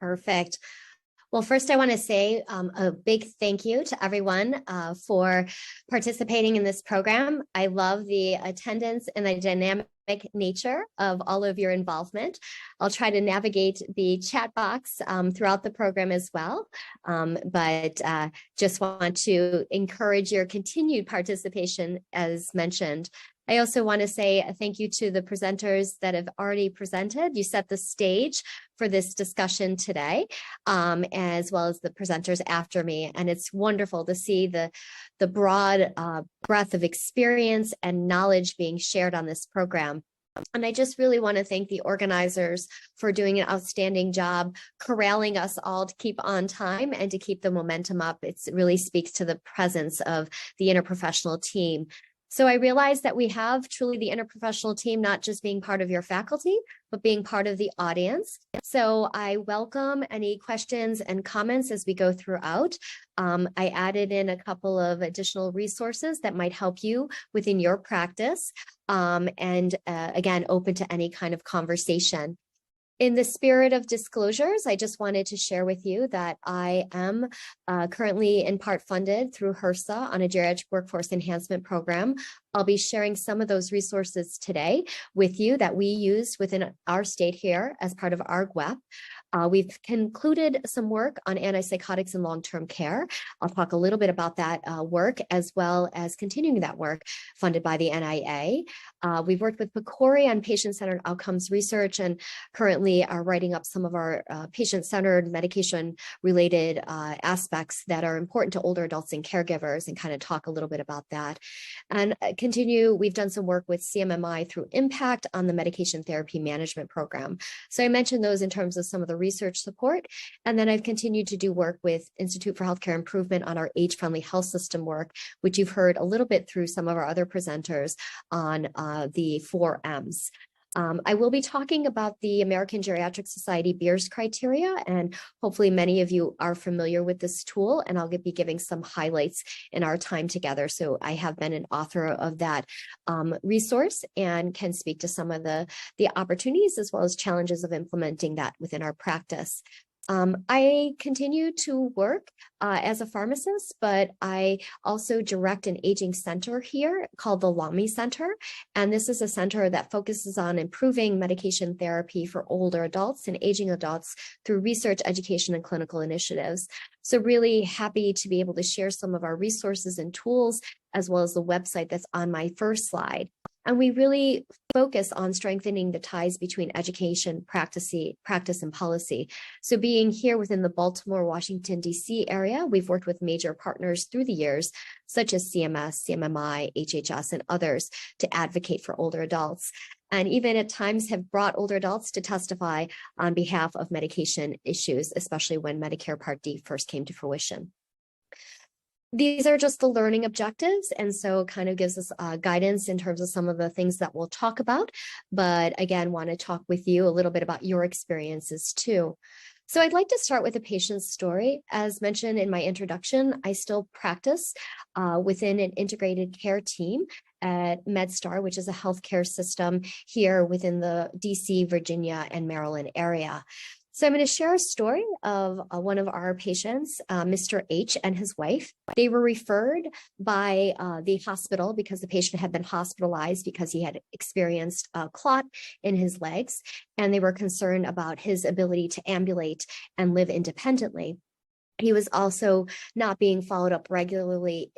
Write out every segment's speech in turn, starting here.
Perfect. Well, first, I want to say a big thank you to everyone for participating in this program. I love the attendance and the dynamic nature of all of your involvement. I'll try to navigate the chat box throughout the program as well, but just want to encourage your continued participation as mentioned. I also want to say a thank you to the presenters that have already presented. You set the stage for this discussion today, as well as the presenters after me. And it's wonderful to see the broad breadth of experience and knowledge being shared on this program. And I just really want to thank the organizers for doing an outstanding job corralling us all to keep on time and to keep the momentum up. It really speaks to the presence of the interprofessional team. So I realize that we have truly the interprofessional team, not just being part of your faculty, but being part of the audience. So I welcome any questions and comments as we go throughout. I added in a couple of additional resources that might help you within your practice. Again, open to any kind of conversation. In the spirit of disclosures, I just wanted to share with you that I am currently in part funded through HRSA on a geriatric workforce enhancement program. I'll be sharing some of those resources today with you that we use within our state here as part of our GWEP. We've concluded some work on antipsychotics in long-term care. I'll talk a little bit about that work as well as continuing that work funded by the NIA. We've worked with PCORI on patient-centered outcomes research and currently are writing up some of our patient-centered medication-related aspects that are important to older adults and caregivers and kind of talk a little bit about that. And we've done some work with CMMI through Impact on the medication therapy management program. So I mentioned those in terms of some of the research support. And then I've continued to do work with Institute for Healthcare Improvement on our age-friendly health system work, which you've heard a little bit through some of our other presenters on the 4 M's. I will be talking about the American Geriatric Society Beers criteria, and hopefully many of you are familiar with this tool, and I'll be giving some highlights in our time together. So I have been an author of that resource and can speak to some of the opportunities as well as challenges of implementing that within our practice. I continue to work as a pharmacist, but I also direct an aging center here called the LAMI Center. And this is a center that focuses on improving medication therapy for older adults and aging adults through research, education, and clinical initiatives. So really happy to be able to share some of our resources and tools, as well as the website that's on my first slide. And we really focus on strengthening the ties between education, practice, and policy. So being here within the Baltimore, Washington, D.C. area, we've worked with major partners through the years, such as CMS, CMMI, HHS, and others to advocate for older adults. And even at times have brought older adults to testify on behalf of medication issues, especially when Medicare Part D first came to fruition. These are just the learning objectives, and so kind of gives us guidance in terms of some of the things that we'll talk about. But again, want to talk with you a little bit about your experiences too. So I'd like to start with a patient's story. As mentioned in my introduction, I still practice within an integrated care team at MedStar, which is a healthcare system here within the DC, Virginia, and Maryland area. So I'm going to share a story of one of our patients, Mr. H and his wife. They were referred by the hospital because the patient had been hospitalized because he had experienced a clot in his legs, and they were concerned about his ability to ambulate and live independently. He was also not being followed up regularly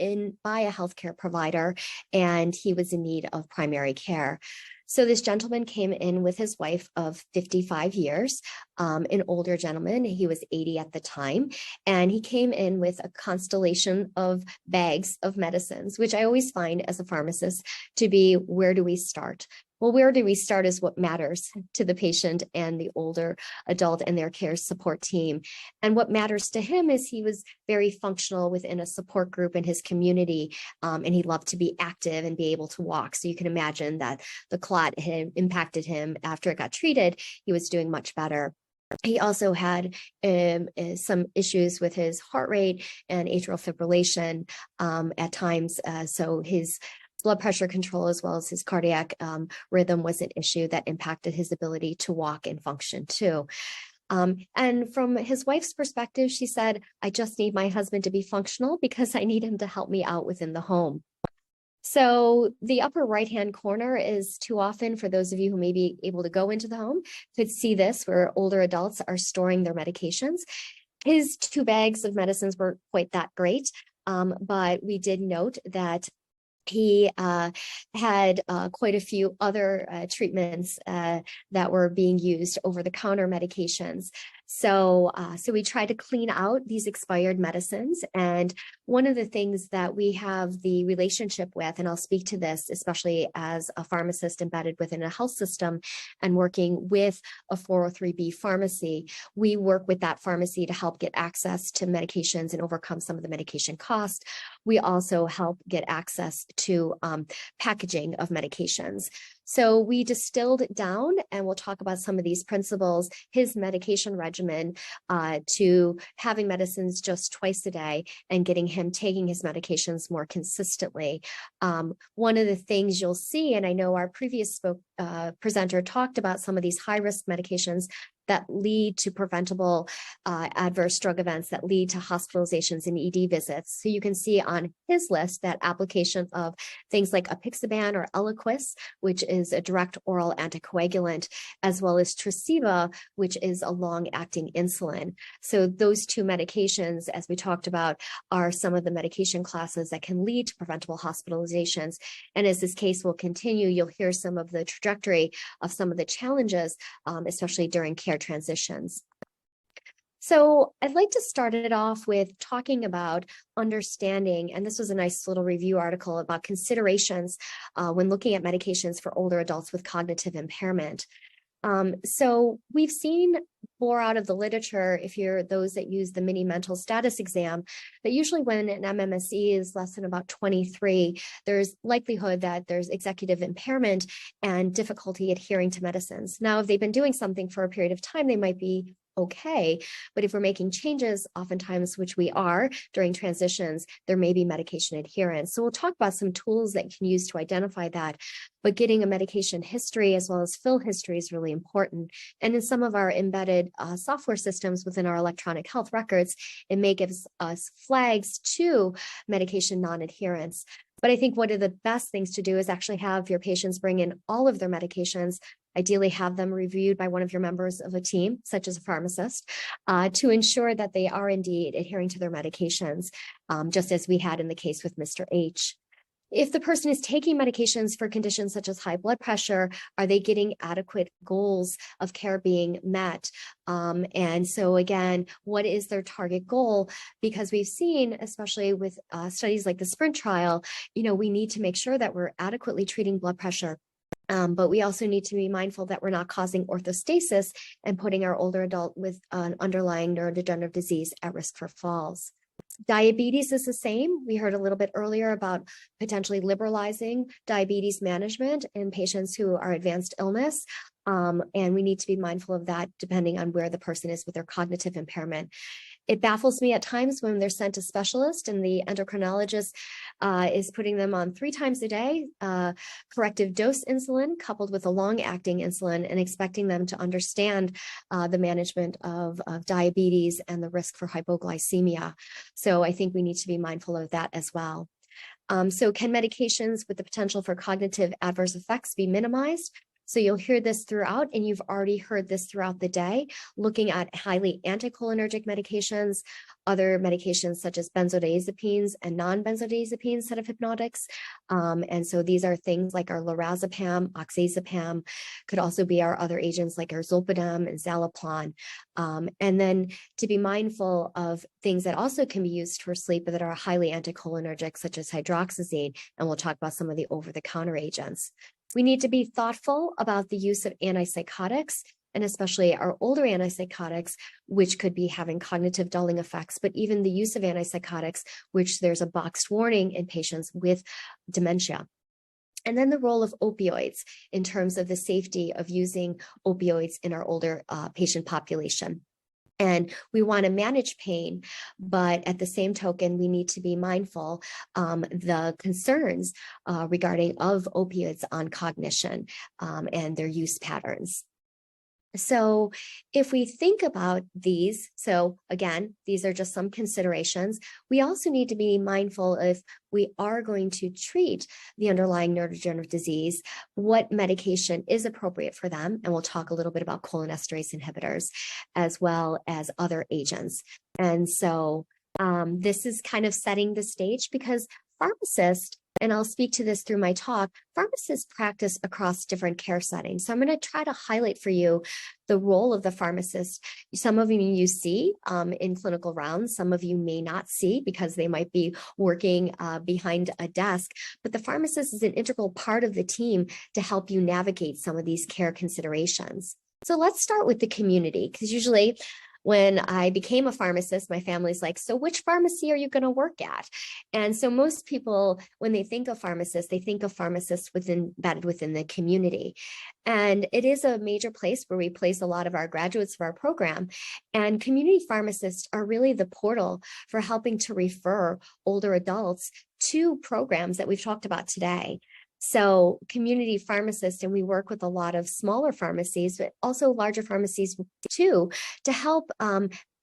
by a healthcare provider, and he was in need of primary care. So this gentleman came in with his wife of 55 years, an older gentleman. He was 80 at the time, and he came in with a constellation of bags of medicines, which I always find as a pharmacist to be, where do we start? Well, where do we start is what matters to the patient and the older adult and their care support team. And what matters to him is he was very functional within a support group in his community, and he loved to be active and be able to walk. So you can imagine that the clot had impacted him. After it got treated, he was doing much better. He also had some issues with his heart rate and atrial fibrillation at times. So his blood pressure control as well as his cardiac rhythm was an issue that impacted his ability to walk and function too. And from his wife's perspective, she said, I just need my husband to be functional because I need him to help me out within the home. So the upper right-hand corner is too often, for those of you who may be able to go into the home, could see this where older adults are storing their medications. His 2 bags of medicines weren't quite that great, but we did note that he had quite a few other treatments that were being used, over-the-counter medications. So we tried to clean out these expired medicines. And one of the things that we have the relationship with, and I'll speak to this, especially as a pharmacist embedded within a health system and working with a 403B pharmacy, we work with that pharmacy to help get access to medications and overcome some of the medication costs. We also help get access to packaging of medications. So we distilled down, and we'll talk about some of these principles, his medication regimen to having medicines just twice a day and getting him taking his medications more consistently. One of the things you'll see, and I know our previous presenter talked about some of these high-risk medications that lead to preventable adverse drug events that lead to hospitalizations and ED visits. So you can see on his list that application of things like apixaban or Eliquis, which is a direct oral anticoagulant, as well as Tresiba, which is a long-acting insulin. So those 2 medications, as we talked about, are some of the medication classes that can lead to preventable hospitalizations. And as this case will continue, you'll hear some of the trajectory of some of the challenges, especially during care transitions. So I'd like to start it off with talking about understanding, and this was a nice little review article about considerations when looking at medications for older adults with cognitive impairment. So we've seen more out of the literature, if you're those that use the mini mental status exam, that usually when an MMSE is less than about 23, there's likelihood that there's executive impairment and difficulty adhering to medicines. Now, if they've been doing something for a period of time, they might be okay. But if we're making changes, oftentimes, which we are during transitions, there may be medication adherence. So we'll talk about some tools that you can use to identify that. But getting a medication history as well as fill history is really important. And in some of our embedded software systems within our electronic health records, it may give us flags to medication non-adherence. But I think one of the best things to do is actually have your patients bring in all of their medications, ideally have them reviewed by one of your members of a team, such as a pharmacist, to ensure that they are indeed adhering to their medications, just as we had in the case with Mr. H. If the person is taking medications for conditions such as high blood pressure, are they getting adequate goals of care being met? And so again, what is their target goal? Because we've seen, especially with studies like the SPRINT trial, we need to make sure that we're adequately treating blood pressure. But we also need to be mindful that we're not causing orthostasis and putting our older adult with an underlying neurodegenerative disease at risk for falls. Diabetes is the same. We heard a little bit earlier about potentially liberalizing diabetes management in patients who are advanced illness. And we need to be mindful of that depending on where the person is with their cognitive impairment. It baffles me at times when they're sent to specialist and the endocrinologist is putting them on 3 times a day, corrective dose insulin coupled with a long-acting insulin, and expecting them to understand the management of diabetes and the risk for hypoglycemia. So I think we need to be mindful of that as well. So can medications with the potential for cognitive adverse effects be minimized? So you'll hear this throughout, and you've already heard this throughout the day, looking at highly anticholinergic medications, other medications such as benzodiazepines and non-benzodiazepine set of hypnotics. And so these are things like our lorazepam, oxazepam, could also be our other agents like our zolpidem and zaloplan. And then to be mindful of things that also can be used for sleep that are highly anticholinergic, such as hydroxyzine, and we'll talk about some of the over-the-counter agents. We need to be thoughtful about the use of antipsychotics, and especially our older antipsychotics, which could be having cognitive dulling effects, but even the use of antipsychotics, which there's a boxed warning in patients with dementia. And then the role of opioids in terms of the safety of using opioids in our older patient population. And we want to manage pain, but at the same token, we need to be mindful the concerns regarding of opioids on cognition and their use patterns. So if we think about these, so again, these are just some considerations. We also need to be mindful if we are going to treat the underlying neurodegenerative disease, what medication is appropriate for them. And we'll talk a little bit about cholinesterase inhibitors as well as other agents. And so this is kind of setting the stage because pharmacists, and I'll speak to this through my talk, pharmacists practice across different care settings. So I'm going to try to highlight for you the role of the pharmacist. Some of you see in clinical rounds, some of you may not see because they might be working behind a desk, but the pharmacist is an integral part of the team to help you navigate some of these care considerations. So let's start with the community, because usually when I became a pharmacist, my family's like, so which pharmacy are you going to work at? And so most people, when they think of pharmacists, they think of pharmacists embedded within the community. And it is a major place where we place a lot of our graduates of our program. And community pharmacists are really the portal for helping to refer older adults to programs that we've talked about today. So community pharmacists, and we work with a lot of smaller pharmacies, but also larger pharmacies too, to help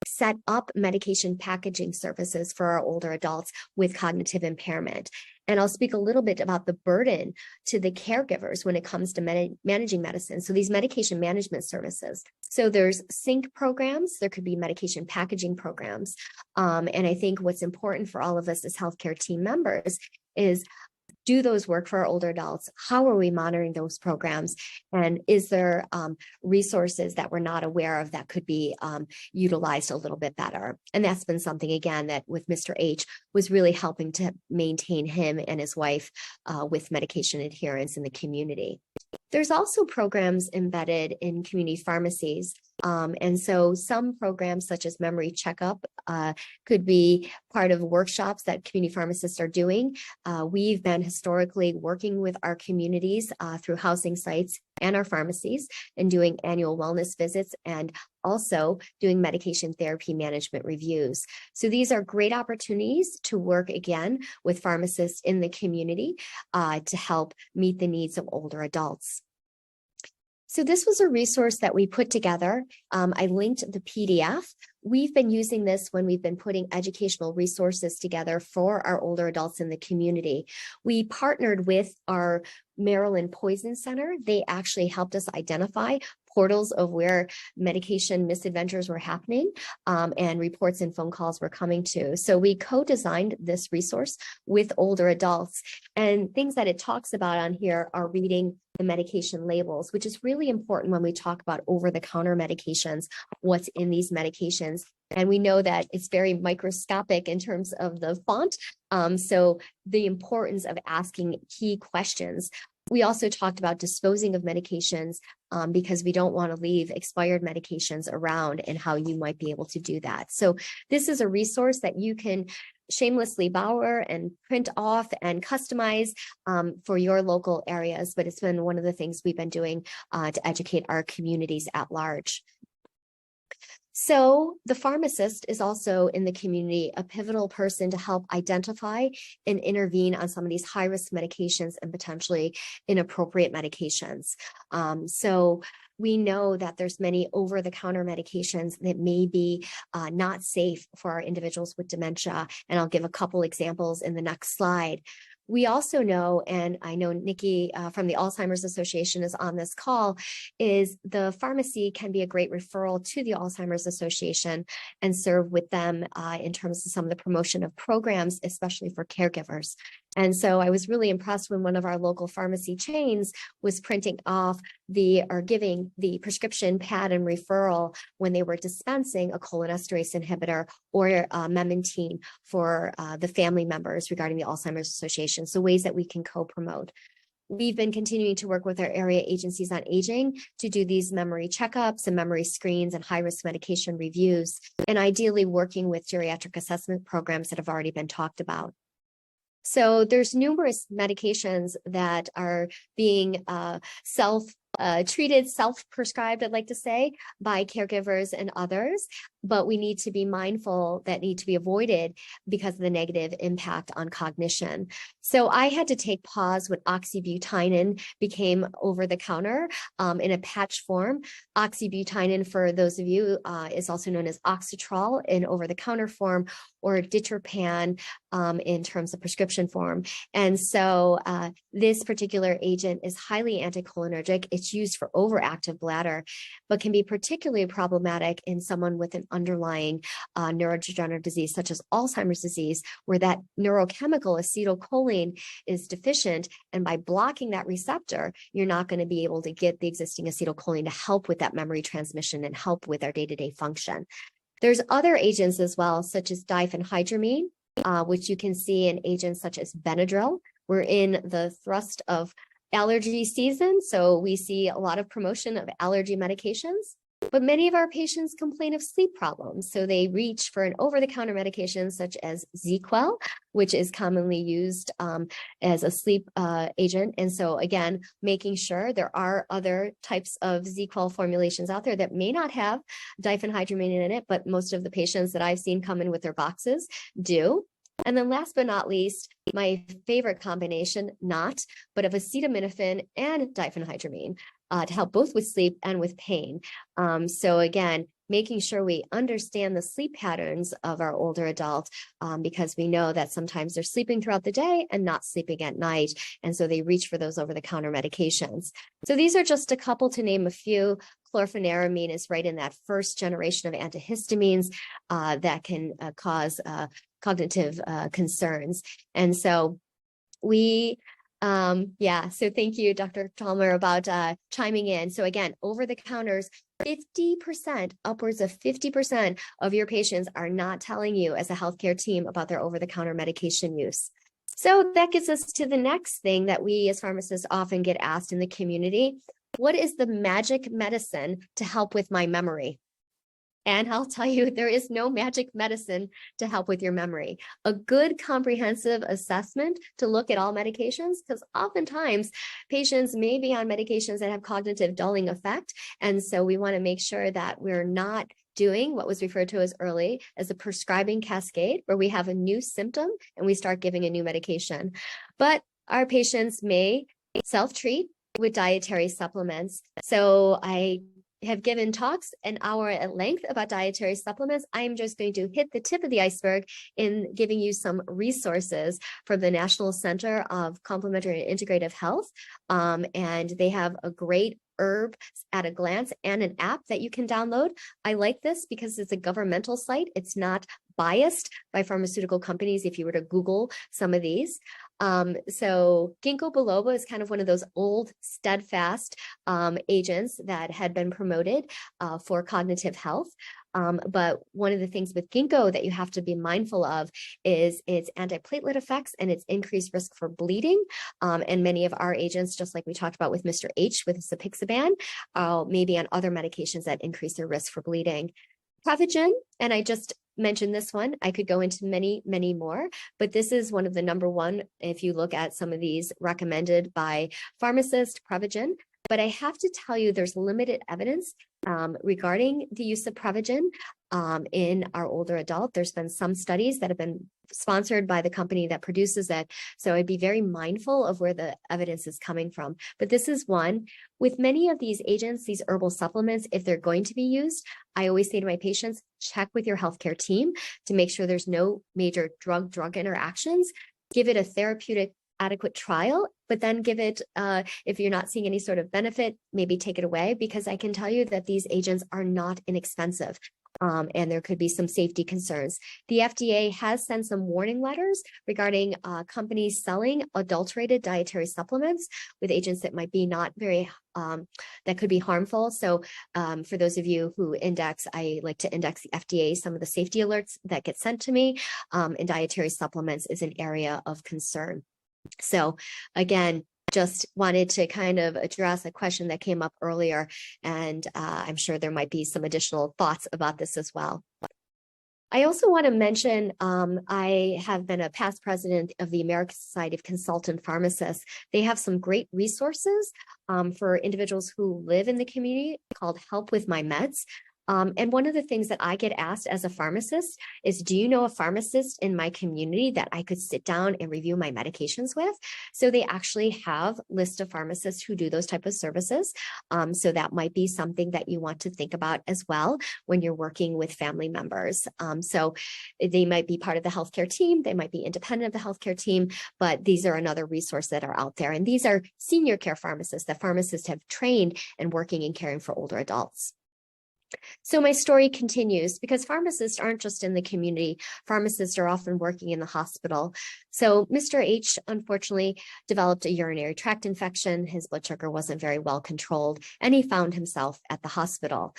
set up medication packaging services for our older adults with cognitive impairment. And I'll speak a little bit about the burden to the caregivers when it comes to managing medicine. So these medication management services. So there's sync programs, there could be medication packaging programs. And I think what's important for all of us as healthcare team members is, do those work for our older adults? How are we monitoring those programs? And is there resources that we're not aware of that could be utilized a little bit better? And that's been something, again, that with Mr. H was really helping to maintain him and his wife with medication adherence in the community. There's also programs embedded in community pharmacies. And so some programs such as memory checkup could be part of workshops that community pharmacists are doing. We've been historically working with our communities through housing sites and our pharmacies and doing annual wellness visits and also doing medication therapy management reviews. So these are great opportunities to work again with pharmacists in the community to help meet the needs of older adults. So this was a resource that we put together. I linked the PDF. We've been using this when we've been putting educational resources together for our older adults in the community. We partnered with our Maryland Poison Center. They actually helped us identify portals of where medication misadventures were happening and reports and phone calls were coming to. So we co-designed this resource with older adults, and things that it talks about on here are reading the medication labels, which is really important when we talk about over-the-counter medications, what's in these medications. And we know that it's very microscopic in terms of the font. So the importance of asking key questions. We also talked about disposing of medications because we don't want to leave expired medications around and how you might be able to do that. So this is a resource that you can shamelessly borrow and print off and customize for your local areas, but it's been one of the things we've been doing to educate our communities at large. So the pharmacist is also in the community a pivotal person to help identify and intervene on some of these high-risk medications and potentially inappropriate medications. So we know that there's many over-the-counter medications that may be not safe for our individuals with dementia, and I'll give a couple examples in the next slide. We also know, and I know Nikki from the Alzheimer's Association is on this call, is the pharmacy can be a great referral to the Alzheimer's Association and serve with them in terms of some of the promotion of programs, especially for caregivers. And so I was really impressed when one of our local pharmacy chains was printing off or giving the prescription pad and referral when they were dispensing a cholinesterase inhibitor or memantine for the family members regarding the Alzheimer's Association. So ways that we can co-promote. We've been continuing to work with our area agencies on aging to do these memory checkups and memory screens and high-risk medication reviews, and ideally working with geriatric assessment programs that have already been talked about. So there's numerous medications that are being treated, self-prescribed, I'd like to say, by caregivers and others, but we need to be mindful that need to be avoided because of the negative impact on cognition. So I had to take pause when oxybutynin became over the counter in a patch form. Oxybutynin, for those of you, is also known as Oxytrol in over-the-counter form, or Ditropan in terms of prescription form. And so this particular agent is highly anticholinergic. It's used for overactive bladder, but can be particularly problematic in someone with an underlying neurodegenerative disease, such as Alzheimer's disease, where that neurochemical acetylcholine is deficient. And by blocking that receptor, you're not going to be able to get the existing acetylcholine to help with that memory transmission and help with our day-to-day function. There's other agents as well, such as diphenhydramine, which you can see in agents such as Benadryl. We're in the thrust of allergy season, so we see a lot of promotion of allergy medications. But many of our patients complain of sleep problems, so they reach for an over-the-counter medication such as ZQuil, which is commonly used as a sleep agent. And so again, making sure there are other types of ZQuil formulations out there that may not have diphenhydramine in it, but most of the patients that I've seen come in with their boxes do. And then last but not least, my favorite combination, but of acetaminophen and diphenhydramine to help both with sleep and with pain. So again, making sure we understand the sleep patterns of our older adult, because we know that sometimes they're sleeping throughout the day and not sleeping at night. And so they reach for those over-the-counter medications. So these are just a couple to name a few. Chlorpheniramine is right in that first generation of antihistamines that can cause cognitive concerns. And so so thank you, Dr. Chalmer, about chiming in. So again, over the counters, 50%, upwards of 50% of your patients are not telling you as a healthcare team about their over-the-counter medication use. So that gets us to the next thing that we as pharmacists often get asked in the community. What is the magic medicine to help with my memory? And I'll tell you, there is no magic medicine to help with your memory. A good comprehensive assessment to look at all medications, because oftentimes patients may be on medications that have cognitive dulling effect. And so we want to make sure that we're not doing what was referred to as early as a prescribing cascade, where we have a new symptom and we start giving a new medication. But our patients may self-treat with dietary supplements. So I have given talks an hour at length about dietary supplements. I'm just going to hit the tip of the iceberg in giving you some resources from the National Center of Complementary and Integrative Health. And they have a great herb at a glance and an app that you can download. I like this because it's a governmental site. It's not biased by pharmaceutical companies if you were to Google some of these. So ginkgo biloba is kind of one of those old steadfast agents that had been promoted for cognitive health. But one of the things with ginkgo that you have to be mindful of is its antiplatelet effects and its increased risk for bleeding. And many of our agents, just like we talked about with Mr. H with Zapixaban, maybe on other medications that increase their risk for bleeding. Prevagen, and I just mentioned this one. I could go into many, many more, but this is one of the number one if you look at some of these recommended by Pharmacist, Prevagen. But I have to tell you, there's limited evidence regarding the use of Prevagen in our older adult. There's been some studies that have been sponsored by the company that produces it. So I'd be very mindful of where the evidence is coming from. But this is one. With many of these agents, these herbal supplements, if they're going to be used, I always say to my patients, check with your healthcare team to make sure there's no major drug-drug interactions. Give it a therapeutic adequate trial, but then give it, if you're not seeing any sort of benefit, maybe take it away, because I can tell you that these agents are not inexpensive. And there could be some safety concerns. The FDA has sent some warning letters regarding companies selling adulterated dietary supplements with agents that might be not very, that could be harmful. So for those of you who index, I like to index the FDA, some of the safety alerts that get sent to me, and dietary supplements is an area of concern. So again, just wanted to kind of address a question that came up earlier, and I'm sure there might be some additional thoughts about this as well. I also want to mention, I have been a past president of the American Society of Consultant Pharmacists. They have some great resources for individuals who live in the community called Help with My Meds. And one of the things that I get asked as a pharmacist is, do you know a pharmacist in my community that I could sit down and review my medications with? So they actually have a list of pharmacists who do those type of services. So that might be something that you want to think about as well when you're working with family members. So they might be part of the healthcare team, they might be independent of the healthcare team, but these are another resource that are out there. And these are senior care pharmacists that pharmacists have trained and working and caring for older adults. So my story continues because pharmacists aren't just in the community. Pharmacists are often working in the hospital. So Mr. H, unfortunately, developed a urinary tract infection. His blood sugar wasn't very well controlled, and he found himself at the hospital.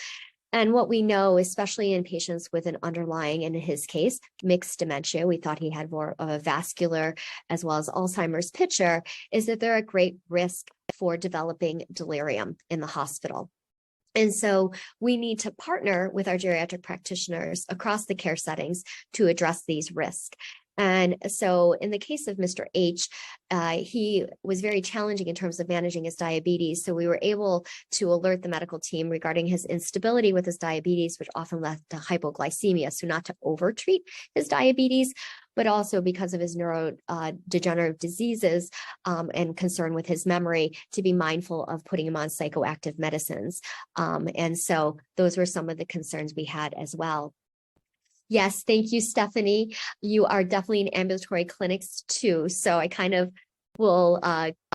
And what we know, especially in patients with an underlying, and in his case, mixed dementia, we thought he had more of a vascular as well as Alzheimer's picture, is that they're at great risk for developing delirium in the hospital. And so we need to partner with our geriatric practitioners across the care settings to address these risks. And so in the case of Mr. H, he was very challenging in terms of managing his diabetes. So we were able to alert the medical team regarding his instability with his diabetes, which often led to hypoglycemia. So not to overtreat his diabetes, but also because of his neurodegenerative diseases and concern with his memory, to be mindful of putting him on psychoactive medicines. And so those were some of the concerns we had as well. Yes, thank you, Stephanie. You are definitely in ambulatory clinics too. So I kind of will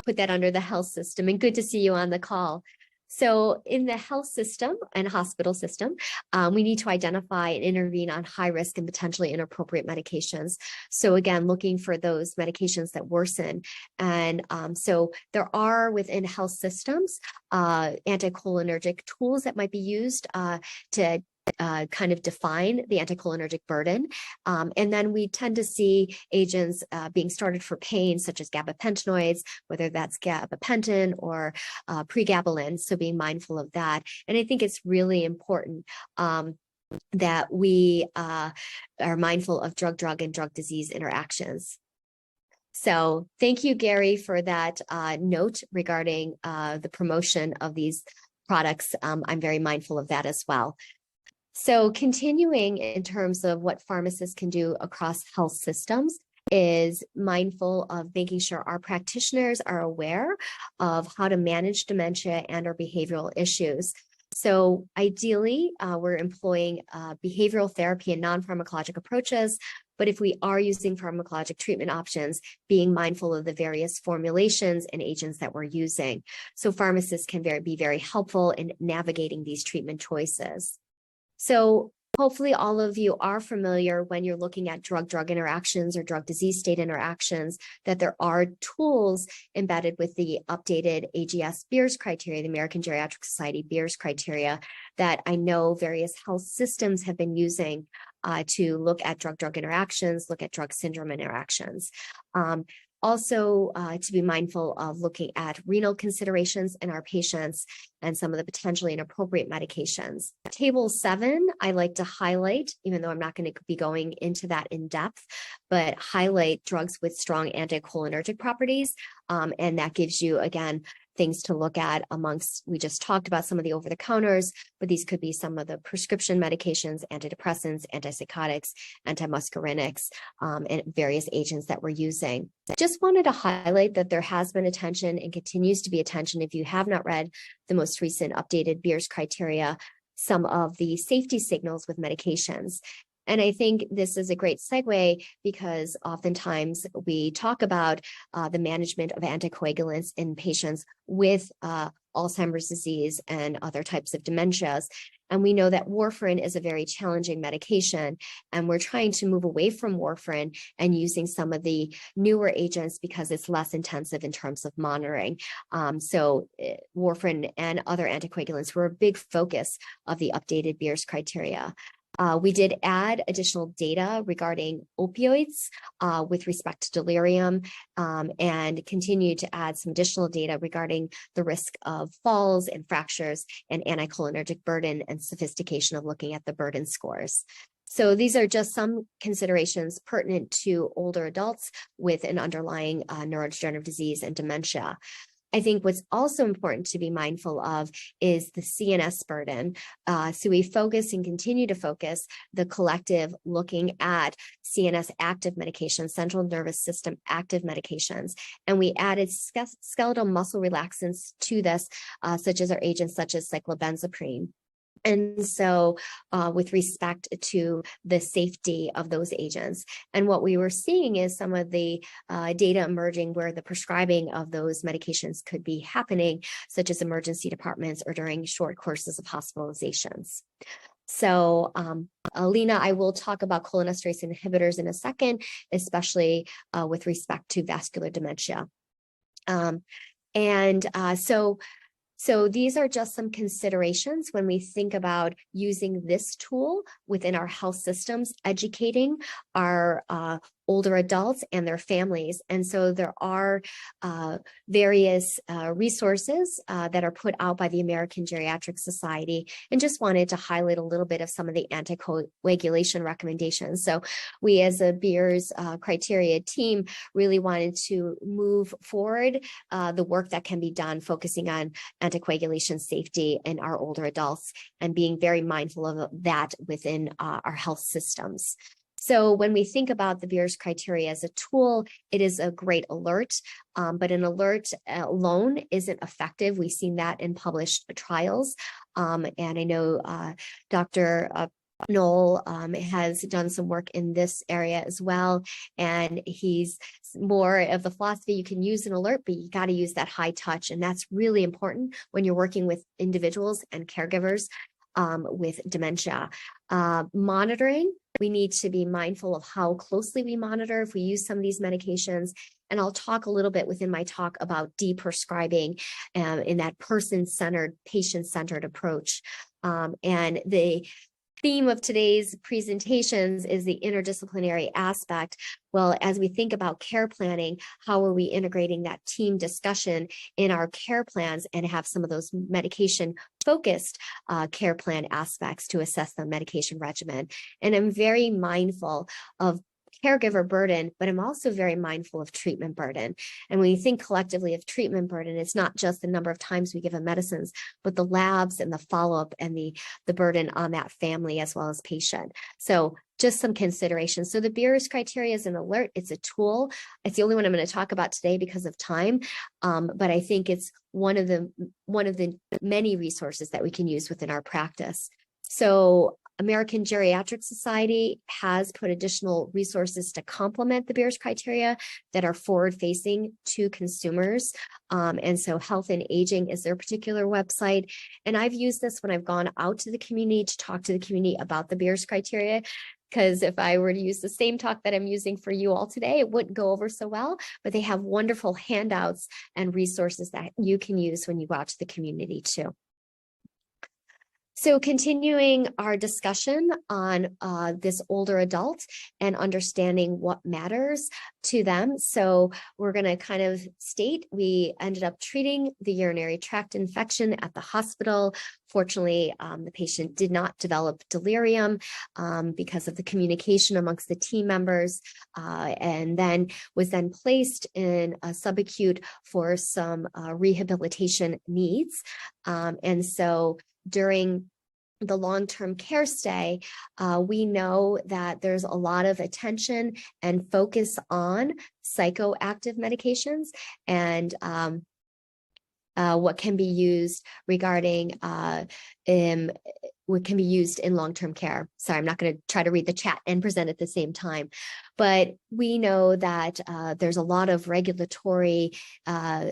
put that under the health system, and good to see you on the call. So in the health system and hospital system, we need to identify and intervene on high risk and potentially inappropriate medications. So again, looking for those medications that worsen. And so there are within health systems anticholinergic tools that might be used to kind of define the anticholinergic burden. And then we tend to see agents being started for pain, such as gabapentinoids, whether that's gabapentin or pregabalin. So being mindful of that. And I think it's really important that we are mindful of drug-drug and drug disease interactions. So thank you, Gary, for that note regarding the promotion of these products. I'm very mindful of that as well. So continuing in terms of what pharmacists can do across health systems is mindful of making sure our practitioners are aware of how to manage dementia and or behavioral issues. So ideally, we're employing behavioral therapy and non-pharmacologic approaches, but if we are using pharmacologic treatment options, being mindful of the various formulations and agents that we're using. So pharmacists can be very helpful in navigating these treatment choices. So hopefully all of you are familiar when you're looking at drug-drug interactions or drug disease state interactions, that there are tools embedded with the updated AGS Beers criteria, the American Geriatric Society Beers criteria, that I know various health systems have been using to look at drug-drug interactions, look at drug syndrome interactions. Also, to be mindful of looking at renal considerations in our patients and some of the potentially inappropriate medications. Table 7, I like to highlight, even though I'm not going to be going into that in depth, but highlight drugs with strong anticholinergic properties. And that gives you, again, things to look at amongst, we just talked about some of the over-the-counters, but these could be some of the prescription medications, antidepressants, antipsychotics, antimuscarinics, and various agents that we're using. Just wanted to highlight that there has been attention and continues to be attention, if you have not read the most recent updated Beers criteria, some of the safety signals with medications. And I think this is a great segue because oftentimes we talk about the management of anticoagulants in patients with Alzheimer's disease and other types of dementias. And we know that warfarin is a very challenging medication, and we're trying to move away from warfarin and using some of the newer agents because it's less intensive in terms of monitoring. So warfarin and other anticoagulants were a big focus of the updated Beers criteria. We did add additional data regarding opioids with respect to delirium and continue to add some additional data regarding the risk of falls and fractures and anticholinergic burden and sophistication of looking at the burden scores. So these are just some considerations pertinent to older adults with an underlying neurodegenerative disease and dementia. I think what's also important to be mindful of is the CNS burden. So we focus and continue to focus the collective looking at CNS active medications, central nervous system active medications. And we added skeletal muscle relaxants to this, such as our agents such as cyclobenzaprine. And so with respect to the safety of those agents. And what we were seeing is some of the data emerging where the prescribing of those medications could be happening, such as emergency departments or during short courses of hospitalizations. So Alina, I will talk about cholinesterase inhibitors in a second, especially with respect to vascular dementia. So these are just some considerations when we think about using this tool within our health systems, educating our older adults and their families. And so there are various resources that are put out by the American Geriatric Society, and just wanted to highlight a little bit of some of the anticoagulation recommendations. So we as a Beers criteria team really wanted to move forward the work that can be done focusing on anticoagulation safety in our older adults and being very mindful of that within our health systems. So when we think about the Beers criteria as a tool, it is a great alert, but an alert alone isn't effective. We've seen that in published trials. And I know Dr. Nicole has done some work in this area as well. And he's more of the philosophy, you can use an alert, but you got to use that high touch. And that's really important when you're working with individuals and caregivers with dementia. Monitoring, we need to be mindful of how closely we monitor if we use some of these medications. And I'll talk a little bit within my talk about deprescribing in that person-centered, patient-centered approach. And the theme of today's presentations is the interdisciplinary aspect. Well, as we think about care planning, how are we integrating that team discussion in our care plans and have some of those medication focused care plan aspects to assess the medication regimen? And I'm very mindful of caregiver burden, but I'm also very mindful of treatment burden. And when you think collectively of treatment burden, it's not just the number of times we give them medicines, but the labs and the follow-up and the burden on that family as well as patient. So just some considerations. So the Beers criteria is an alert. It's a tool. It's the only one I'm going to talk about today because of time. But I think it's one of the many resources that we can use within our practice. So American Geriatric Society has put additional resources to complement the Beers criteria that are forward-facing to consumers. And so Health and Aging is their particular website. And I've used this when I've gone out to the community to talk to the community about the Beers criteria, because if I were to use the same talk that I'm using for you all today, it wouldn't go over so well, but they have wonderful handouts and resources that you can use when you go out to the community too. So continuing our discussion on this older adult and understanding what matters to them. So we're going to kind of state we ended up treating the urinary tract infection at the hospital. Fortunately, the patient did not develop delirium because of the communication amongst the team members, and then was then placed in a subacute for some rehabilitation needs. And so during the long-term care stay, we know that there's a lot of attention and focus on psychoactive medications and what can be used regarding what can be used in long-term care. Sorry, I'm not going to try to read the chat and present at the same time, but we know that there's a lot of regulatory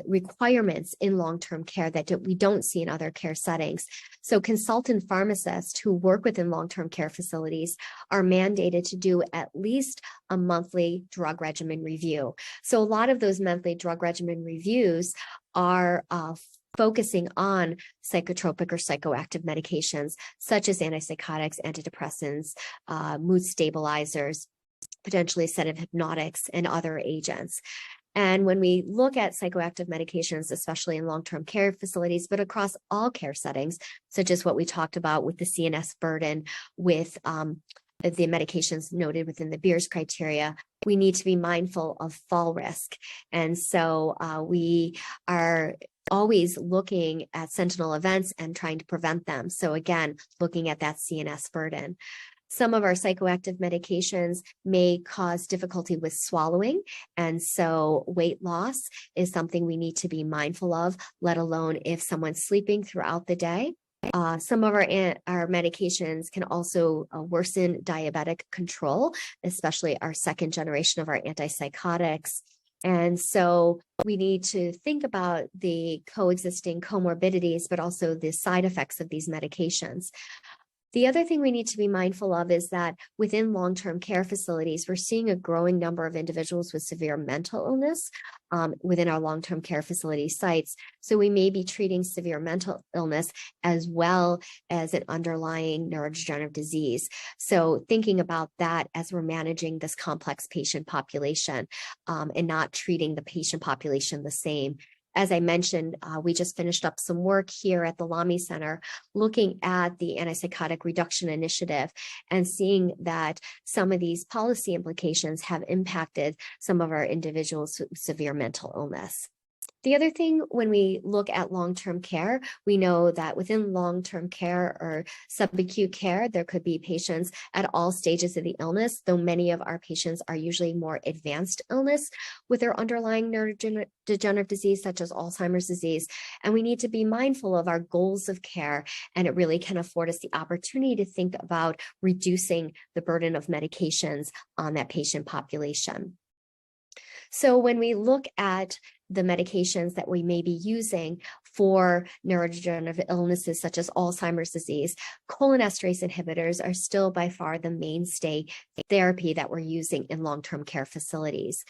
requirements in long-term care that we don't see in other care settings. So consultant pharmacists who work within long-term care facilities are mandated to do at least a monthly drug regimen review. So a lot of those monthly drug regimen reviews are focusing on psychotropic or psychoactive medications, such as antipsychotics, antidepressants, mood stabilizers, potentially sedative hypnotics, and other agents. And when we look at psychoactive medications, especially in long-term care facilities, but across all care settings, such as what we talked about with the CNS burden, with the medications noted within the Beers criteria, we need to be mindful of fall risk. And so we are always looking at sentinel events and trying to prevent them. So again, looking at that CNS burden. Some of our psychoactive medications may cause difficulty with swallowing. And so weight loss is something we need to be mindful of, let alone if someone's sleeping throughout the day. Some of our medications can also worsen diabetic control, especially our second generation of our antipsychotics. And so we need to think about the coexisting comorbidities, but also the side effects of these medications. The other thing we need to be mindful of is that within long-term care facilities, we're seeing a growing number of individuals with severe mental illness within our long-term care facility sites. So we may be treating severe mental illness as well as an underlying neurodegenerative disease. So thinking about that as we're managing this complex patient population and not treating the patient population the same. As I mentioned, we just finished up some work here at the Lamy Center looking at the Antipsychotic Reduction Initiative and seeing that some of these policy implications have impacted some of our individuals with severe mental illness. The other thing, when we look at long-term care, we know that within long-term care or subacute care, there could be patients at all stages of the illness, though many of our patients are usually more advanced illness with their underlying neurodegenerative disease, such as Alzheimer's disease. And we need to be mindful of our goals of care, and it really can afford us the opportunity to think about reducing the burden of medications on that patient population. So when we look at the medications that we may be using for neurodegenerative illnesses such as Alzheimer's disease, cholinesterase inhibitors are still by far the mainstay therapy that we're using in long-term care facilities.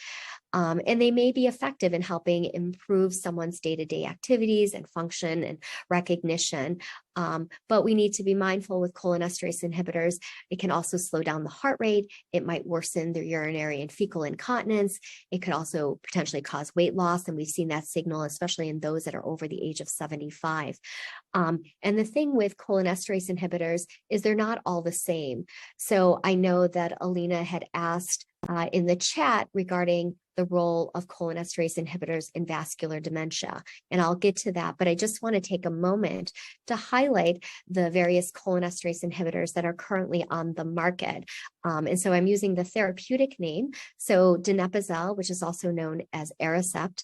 And they may be effective in helping improve someone's day-to-day activities and function and recognition. But we need to be mindful with cholinesterase inhibitors. It can also slow down the heart rate. It might worsen their urinary and fecal incontinence. It could also potentially cause weight loss. And we've seen that signal, especially in those that are over the age of 75. And the thing with cholinesterase inhibitors is they're not all the same. So I know that Alina had asked in the chat regarding the role of cholinesterase inhibitors in vascular dementia. And I'll get to that, but I just want to take a moment to highlight the various cholinesterase inhibitors that are currently on the market. And so I'm using the therapeutic name. So donepezil, which is also known as Aricept,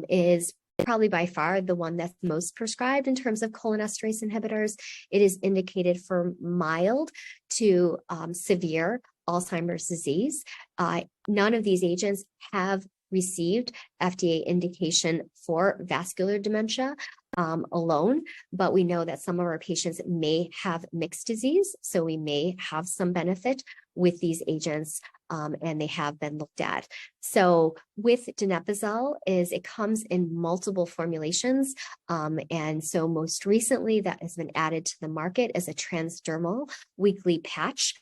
is probably by far the one that's most prescribed in terms of cholinesterase inhibitors. It is indicated for mild to severe Alzheimer's disease. None of these agents have received FDA indication for vascular dementia alone, but we know that some of our patients may have mixed disease, so we may have some benefit with these agents, and they have been looked at. So with donepezil it comes in multiple formulations, and so most recently that has been added to the market as a transdermal weekly patch.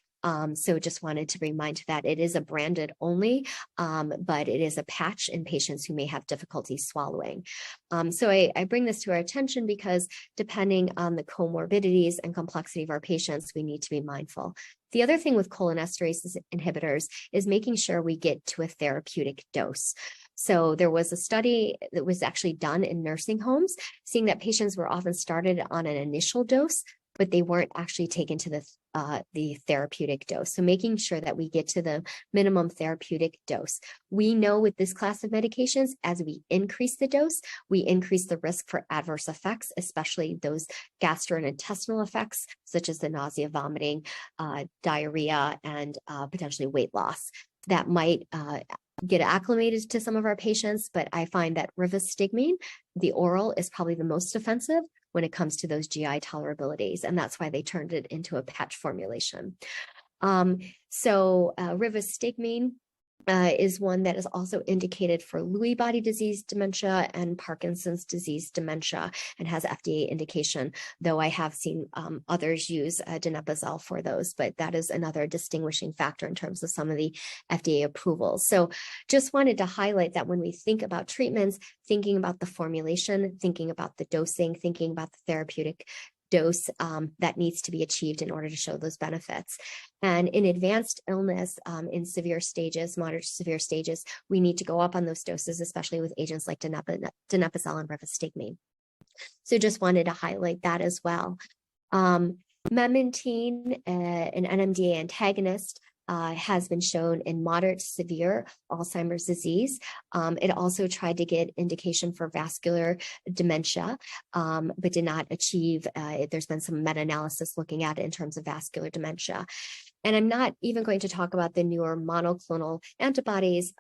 So just wanted to remind that it is a branded only, but it is a patch in patients who may have difficulty swallowing. So I bring this to our attention because depending on the comorbidities and complexity of our patients, we need to be mindful. The other thing with cholinesterase inhibitors is making sure we get to a therapeutic dose. So there was a study that was actually done in nursing homes, seeing that patients were often started on an initial dose, but they weren't actually taken to the therapeutic dose. So making sure that we get to the minimum therapeutic dose. We know with this class of medications, as we increase the dose, we increase the risk for adverse effects, especially those gastrointestinal effects, such as the nausea, vomiting, diarrhea, and potentially weight loss. That might get acclimated to some of our patients, but I find that rivastigmine, the oral, is probably the most offensive when it comes to those GI tolerabilities, and that's why they turned it into a patch formulation. Rivastigmine is one that is also indicated for Lewy body disease dementia and Parkinson's disease dementia and has FDA indication, though I have seen others use donepezil for those, but that is another distinguishing factor in terms of some of the FDA approvals. So just wanted to highlight that when we think about treatments, thinking about the formulation, thinking about the dosing, thinking about the therapeutic dose that needs to be achieved in order to show those benefits. And in advanced illness, in severe stages, moderate to severe stages, we need to go up on those doses, especially with agents like donepezil and rivastigmine. So just wanted to highlight that as well. Memantine, an NMDA antagonist, has been shown in moderate to severe Alzheimer's disease. It also tried to get indication for vascular dementia, but did not achieve, there's been some meta-analysis looking at it in terms of vascular dementia. And I'm not even going to talk about the newer monoclonal antibodies,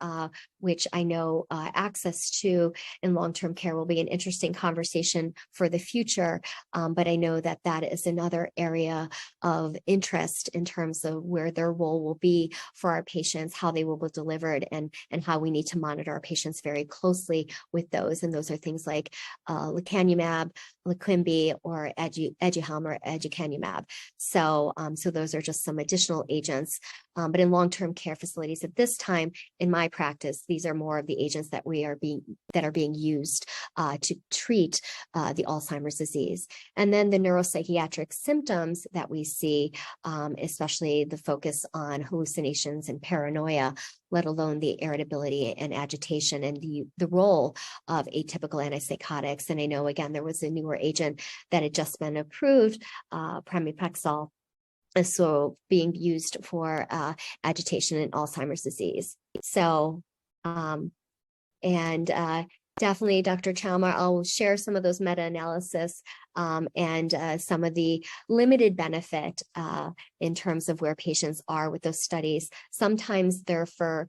which I know access to in long-term care will be an interesting conversation for the future. But I know that that is another area of interest in terms of where their role will be for our patients, how they will be delivered, and how we need to monitor our patients very closely with those. And those are things like lecanemab, Leqembi, or Aduhelm or aducanumab. So those are just some additional agents. But in long-term care facilities at this time, in my practice, these are more of the agents that are being used to treat the Alzheimer's disease. And then the neuropsychiatric symptoms that we see, especially the focus on hallucinations and paranoia, let alone the irritability and agitation and the role of atypical antipsychotics. And I know, again, there was a newer agent that had just been approved, pramipexole, so being used for agitation in Alzheimer's disease. So, definitely, Dr. Chalmer, I'll share some of those meta-analysis and some of the limited benefit in terms of where patients are with those studies. Sometimes they're for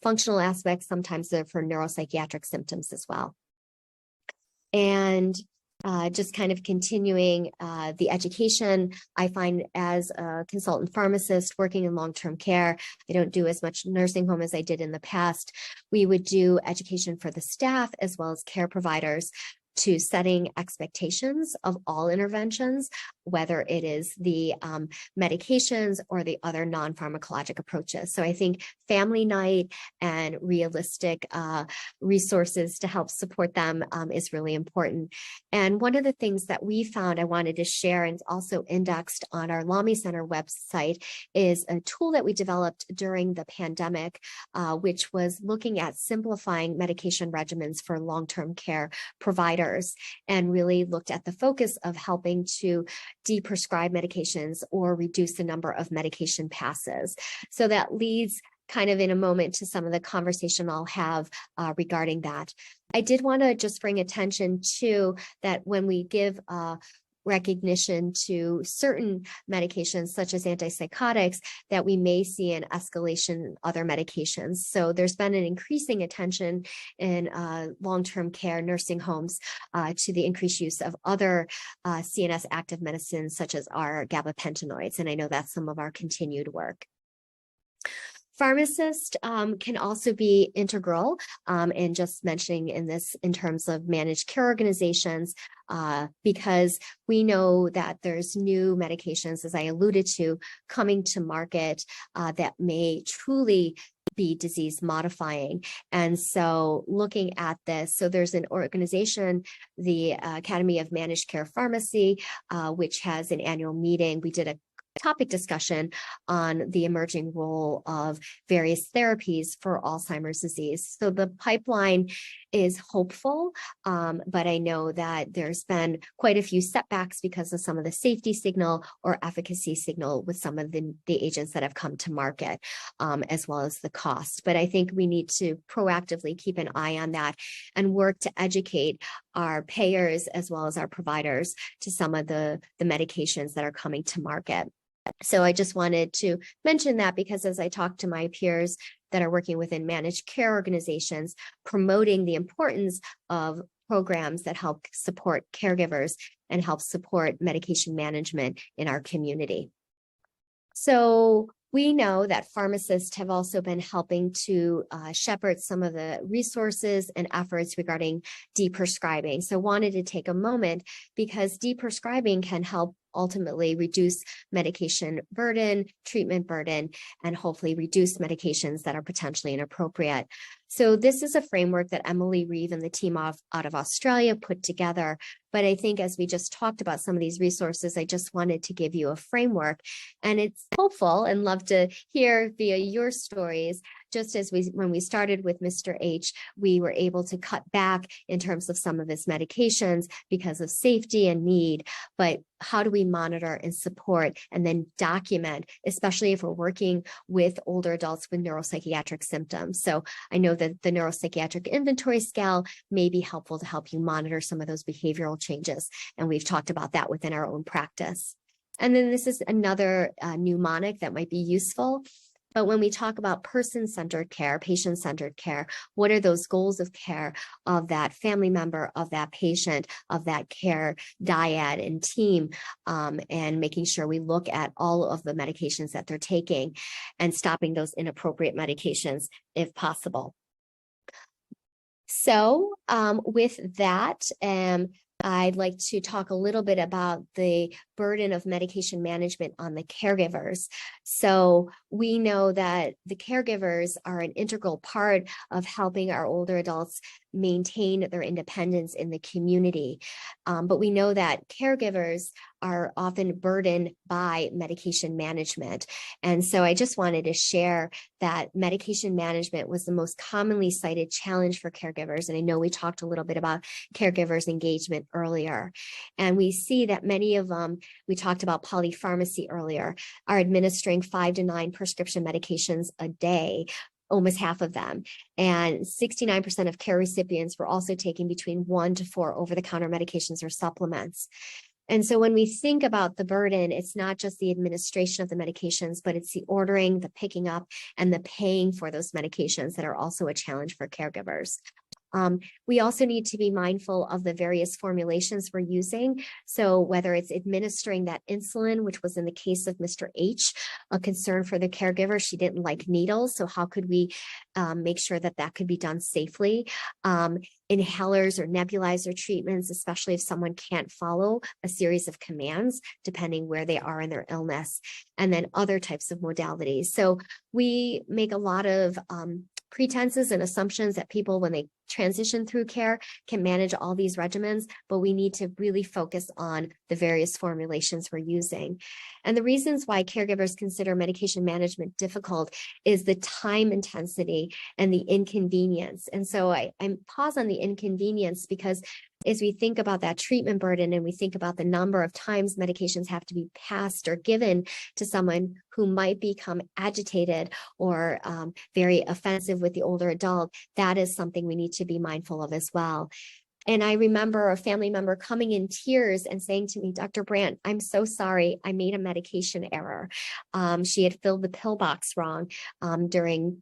functional aspects, sometimes they're for neuropsychiatric symptoms as well. And just kind of continuing the education, I find as a consultant pharmacist working in long-term care, I don't do as much nursing home as I did in the past. We would do education for the staff as well as care providers to setting expectations of all interventions, whether it is the medications or the other non-pharmacologic approaches. So I think family night and realistic resources to help support them is really important. And one of the things that we found I wanted to share and also indexed on our LAMI Center website is a tool that we developed during the pandemic, which was looking at simplifying medication regimens for long-term care providers, and really looked at the focus of helping to deprescribe medications or reduce the number of medication passes. So that leads kind of in a moment to some of the conversation I'll have regarding that. I did want to just bring attention to that when we give recognition to certain medications such as antipsychotics, that we may see an escalation in other medications. So there's been an increasing attention in long-term care nursing homes to the increased use of other CNS active medicines such as our gabapentinoids. And I know that's some of our continued work. Pharmacist can also be integral, and just mentioning in terms of managed care organizations, because we know that there's new medications, as I alluded to, coming to market that may truly be disease modifying. And so looking at this, so there's an organization, the Academy of Managed Care Pharmacy, which has an annual meeting. We did a topic discussion on the emerging role of various therapies for Alzheimer's disease. So the pipeline is hopeful, but I know that there's been quite a few setbacks because of some of the safety signal or efficacy signal with some of the agents that have come to market, as well as the cost. But I think we need to proactively keep an eye on that and work to educate our payers as well as our providers to some of the medications that are coming to market. So I just wanted to mention that because as I talk to my peers that are working within managed care organizations, promoting the importance of programs that help support caregivers and help support medication management in our community. So we know that pharmacists have also been helping to shepherd some of the resources and efforts regarding deprescribing. So wanted to take a moment because deprescribing can help ultimately reduce medication burden, treatment burden, and hopefully reduce medications that are potentially inappropriate. So this is a framework that Emily Reeve and the team out of Australia put together. But I think as we just talked about some of these resources, I just wanted to give you a framework. And it's hopeful, and love to hear via your stories, just as when we started with Mr. H, we were able to cut back in terms of some of his medications because of safety and need. But how do we monitor and support and then document, especially if we're working with older adults with neuropsychiatric symptoms? So I know that the neuropsychiatric inventory scale may be helpful to help you monitor some of those behavioral changes. And we've talked about that within our own practice. And then this is another mnemonic that might be useful. But when we talk about person-centered care, patient-centered care, what are those goals of care of that family member, of that patient, of that care dyad and team, and making sure we look at all of the medications that they're taking and stopping those inappropriate medications if possible. So with that, I'd like to talk a little bit about the burden of medication management on the caregivers. So we know that the caregivers are an integral part of helping our older adults maintain their independence in the community. But we know that caregivers are often burdened by medication management. And so I just wanted to share that medication management was the most commonly cited challenge for caregivers. And I know we talked a little bit about caregivers engagement earlier. And we see that many of them, we talked about polypharmacy earlier, are administering 5 to 9 prescription medications a day, almost half of them. And 69% of care recipients were also taking between 1 to 4 over-the-counter medications or supplements. And so when we think about the burden, it's not just the administration of the medications, but it's the ordering, the picking up, and the paying for those medications that are also a challenge for caregivers. We also need to be mindful of the various formulations we're using. So whether it's administering that insulin, which was in the case of Mr. H, a concern for the caregiver, she didn't like needles. So how could we make sure that that could be done safely? Inhalers or nebulizer treatments, especially if someone can't follow a series of commands, depending where they are in their illness, and then other types of modalities. So we make a lot of pretenses and assumptions that people, when they transition through care, can manage all these regimens, but we need to really focus on the various formulations we're using. And the reasons why caregivers consider medication management difficult is the time intensity and the inconvenience. And so I pause on the inconvenience because as we think about that treatment burden and we think about the number of times medications have to be passed or given to someone who might become agitated or very offensive with the older adult, that is something we need to be mindful of as well. And I remember a family member coming in tears and saying to me, Dr. Brandt, I'm so sorry, I made a medication error. She had filled the pill box wrong during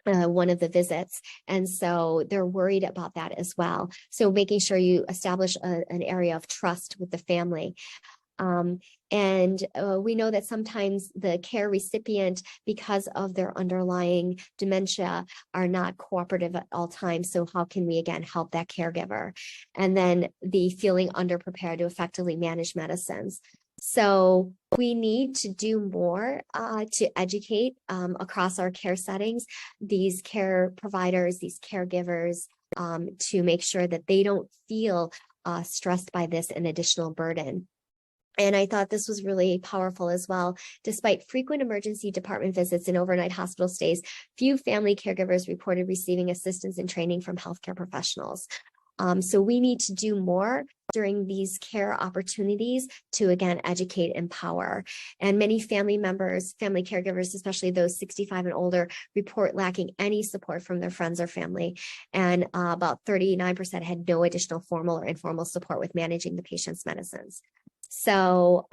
one of the visits. And so they're worried about that as well. So making sure you establish an area of trust with the family. And we know that sometimes the care recipient, because of their underlying dementia, are not cooperative at all times. So how can we, again, help that caregiver? And then the feeling underprepared to effectively manage medicines. So we need to do more to educate across our care settings, these care providers, these caregivers, to make sure that they don't feel stressed by this and additional burden. And I thought this was really powerful as well. Despite frequent emergency department visits and overnight hospital stays, few family caregivers reported receiving assistance and training from healthcare professionals. So we need to do more during these care opportunities to, again, educate, empower. And many family members, family caregivers, especially those 65 and older, report lacking any support from their friends or family. And about 39% had no additional formal or informal support with managing the patient's medicines. So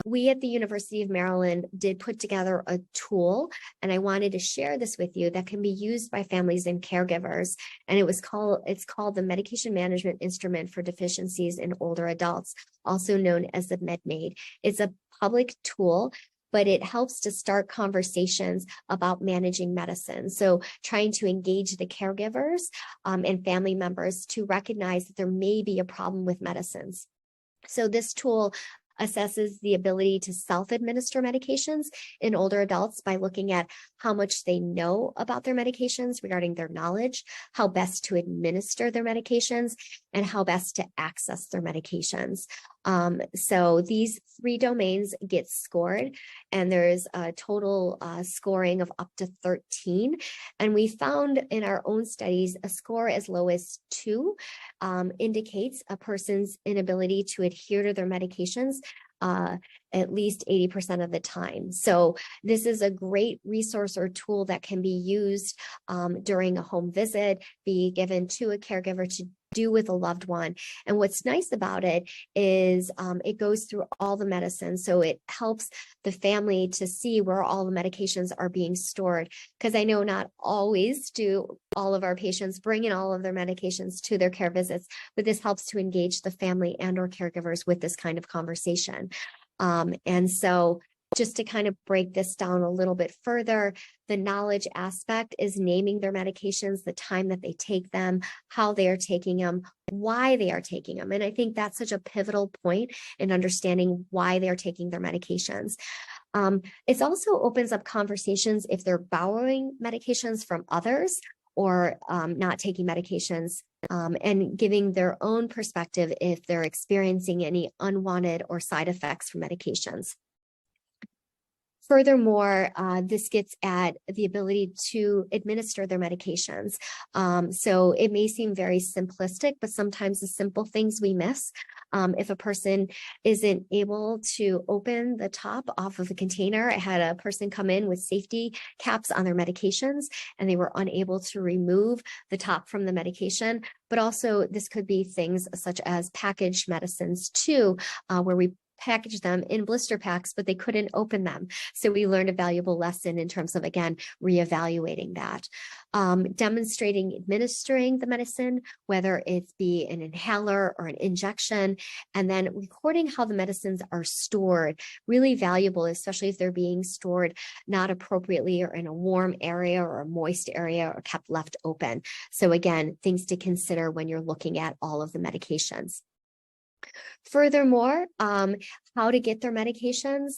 we at the University of Maryland did put together a tool, and I wanted to share this with you that can be used by families and caregivers. And it's called the Medication Management Instrument for Deficiencies in Older Adults, also known as the MedMaid. It's a public tool, but it helps to start conversations about managing medicine. So trying to engage the caregivers and family members to recognize that there may be a problem with medicines. So this tool assesses the ability to self-administer medications in older adults by looking at how much they know about their medications regarding their knowledge, how best to administer their medications, and how best to access their medications. So these 3 domains get scored, and there's a total scoring of up to 13. And we found in our own studies a score as low as 2 indicates a person's inability to adhere to their medications at least 80% of the time. So this is a great resource or tool that can be used during a home visit, be given to a caregiver to do with a loved one. And what's nice about it is it goes through all the medicines. So it helps the family to see where all the medications are being stored. Because I know not always do all of our patients bring in all of their medications to their care visits, but this helps to engage the family and or caregivers with this kind of conversation. And so just to kind of break this down a little bit further, the knowledge aspect is naming their medications, the time that they take them, how they are taking them, why they are taking them. And I think that's such a pivotal point in understanding why they are taking their medications. It also opens up conversations if they're borrowing medications from others or not taking medications, and giving their own perspective if they're experiencing any unwanted or side effects from medications. Furthermore, this gets at the ability to administer their medications. So it may seem very simplistic, but sometimes the simple things we miss. If a person isn't able to open the top off of a container, I had a person come in with safety caps on their medications, and they were unable to remove the top from the medication. But also this could be things such as packaged medicines too, where we package them in blister packs, but they couldn't open them. So we learned a valuable lesson in terms of, again, reevaluating that. Demonstrating administering the medicine, whether it be an inhaler or an injection, and then recording how the medicines are stored, really valuable, especially if they're being stored not appropriately or in a warm area or a moist area or kept left open. So again, things to consider when you're looking at all of the medications. Furthermore, how to get their medications,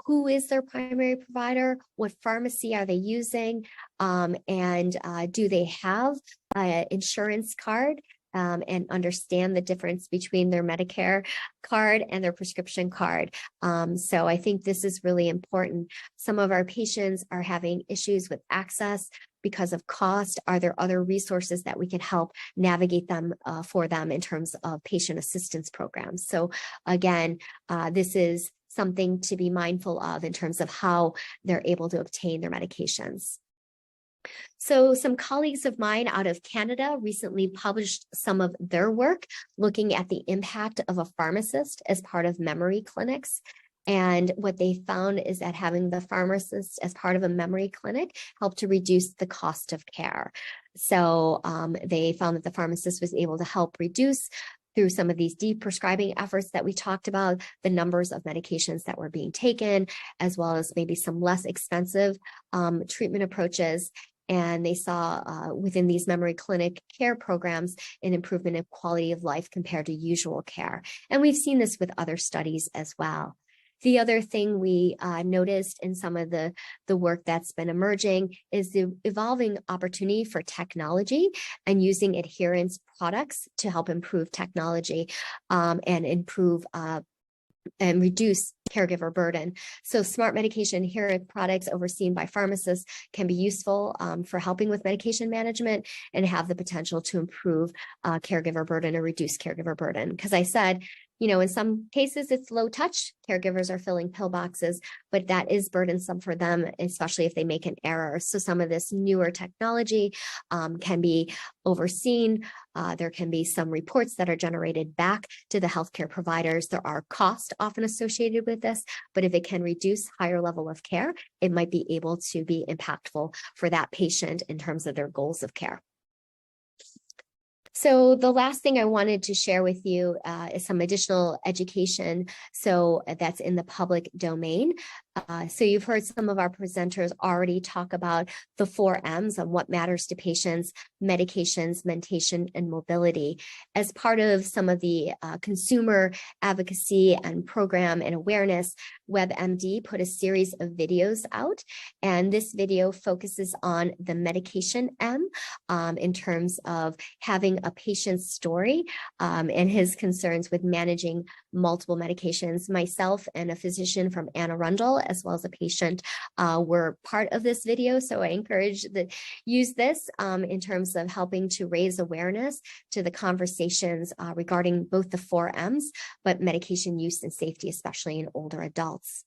who is their primary provider, what pharmacy are they using, and do they have an insurance card, and understand the difference between their Medicare card and their prescription card. So I think this is really important. Some of our patients are having issues with access because of cost. Are there other resources that we can help navigate them for them in terms of patient assistance programs? So again, this is something to be mindful of in terms of how they're able to obtain their medications. So some colleagues of mine out of Canada recently published some of their work looking at the impact of a pharmacist as part of memory clinics. And what they found is that having the pharmacist as part of a memory clinic helped to reduce the cost of care. So they found that the pharmacist was able to help reduce, through some of these deep prescribing efforts that we talked about, the numbers of medications that were being taken, as well as maybe some less expensive treatment approaches. And they saw within these memory clinic care programs an improvement in quality of life compared to usual care. And we've seen this with other studies as well. The other thing we noticed in some of the work that's been emerging is the evolving opportunity for technology and using adherence products to help improve technology and improve and reduce caregiver burden. So smart medication adherence products overseen by pharmacists can be useful for helping with medication management and have the potential to improve caregiver burden or reduce caregiver burden. Because I said, you know, in some cases it's low touch. Caregivers are filling pill boxes, but that is burdensome for them, especially if they make an error. So some of this newer technology can be overseen. There can be some reports that are generated back to the healthcare providers. There are costs often associated with this, but if it can reduce higher level of care, it might be able to be impactful for that patient in terms of their goals of care. So the last thing I wanted to share with you is some additional education. So that's in the public domain. So you've heard some of our presenters already talk about the 4 M's on what matters to patients: medications, mentation, and mobility. As part of some of the consumer advocacy and program and awareness, WebMD put a series of videos out, and this video focuses on the medication M in terms of having a patient's story and his concerns with managing multiple medications. Myself and a physician from Anne Arundel, as well as a patient, were part of this video. So I encourage that use this in terms of helping to raise awareness to the conversations regarding both the 4 M's, but medication use and safety, especially in older adults.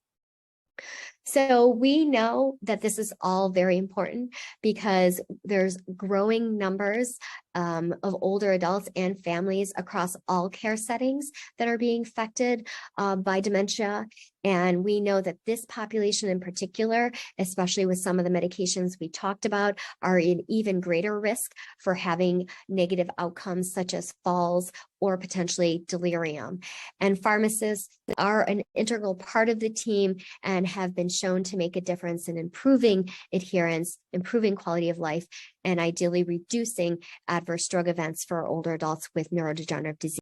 So we know that this is all very important because there's growing numbers of older adults and families across all care settings that are being affected by dementia. And we know that this population in particular, especially with some of the medications we talked about, are in even greater risk for having negative outcomes such as falls or potentially delirium. And pharmacists are an integral part of the team and have been shown to make a difference in improving adherence, improving quality of life, and ideally reducing adverse drug events for older adults with neurodegenerative disease.